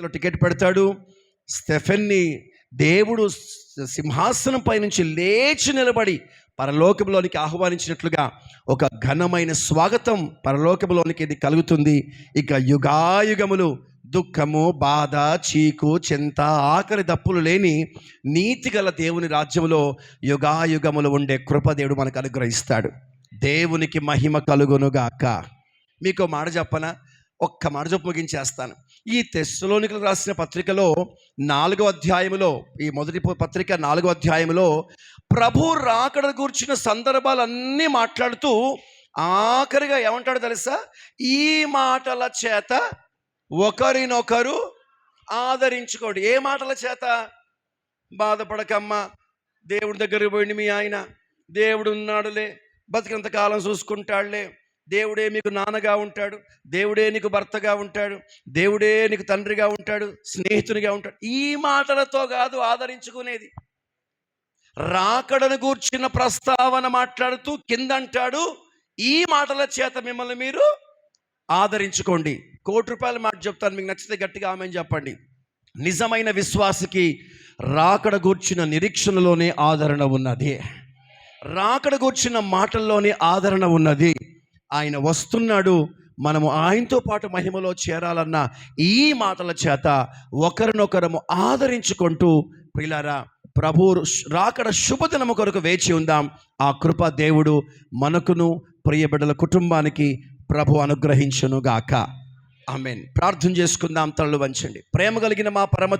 Ticket పెడతాడు. స్టెఫెన్ని దేవుడు సింహాసనం పై నుంచి లేచి నిలబడి పరలోకంలోనికి ఆహ్వానించినట్లుగా ఒక ఘనమైన స్వాగతం పరలోకంలోనికి ఇది కలుగుతుంది. ఇక యుగాయుగములు దుఃఖము, బాధ, చీకు, చింత, ఆకలి దప్పులు లేని నీతిగల దేవుని రాజ్యములో యుగాయుగములు ఉండే కృప దేవుడు మనకు అనుగ్రహిస్తాడు. దేవునికి మహిమ కలుగునుగాక. మీకు మాట చెప్పనా? ఒక్క మాట చెప్పు ముగించేస్తాను. ఈ తెస్సలోనికలకు రాసిన పత్రికలో 4వ అధ్యాయములో, ఈ మొదటి పత్రిక 4వ అధ్యాయములో ప్రభు రాకడ కూర్చున్న సందర్భాలన్నీ మాట్లాడుతూ ఆఖరిగా ఏమంటాడో తెలుసా? ఈ మాటల చేత ఒకరినొకరు ఆదరించుకోండి. ఏ మాటల చేత? బాధపడకమ్మా, దేవుడి దగ్గరికి పోయింది మీ ఆయన, దేవుడు ఉన్నాడులే, బతికినంతకాలం చూసుకుంటాడులే, దేవుడే మీకు నాన్నగా ఉంటాడు, దేవుడే నీకు భర్తగా ఉంటాడు, దేవుడే నీకు తండ్రిగా ఉంటాడు, స్నేహితునిగా ఉంటాడు. ఈ మాటలతో కాదు ఆదరించుకునేది. రాకడను గూర్చిన ప్రస్తావన మాట్లాడుతూ కిందంటాడు, ఈ మాటల చేత మిమ్మల్ని మీరు ఆదరించుకోండి. ₹1,00,00,000 మాట చెప్తాను, మీకు నచ్చితే గట్టిగా ఆమేన్ చెప్పండి. నిజమైన విశ్వాసికి రాకడ గూర్చిన నిరీక్షణలోనే ఆదరణ ఉన్నది. రాకడ గూర్చిన మాటల్లోనే ఆదరణ ఉన్నది. ఆయన వస్తున్నాడు, మనము ఆయనతో పాటు మహిమలో చేరాలన్న ఈ మాటల చేత ఒకరినొకరము ఆదరించుకుంటూ ప్రియులారా ప్రభు రాకడ శుభదినము కొరకు వేచి ఉందాం. ఆ కృప దేవుడు మనకును ప్రియబిడ్డల కుటుంబానికి ప్రభు అనుగ్రహించును గాక. ఆమేన్. ప్రార్థన చేసుకుందాం. తలలు వంచండి. ప్రేమ కలిగిన మా పరమ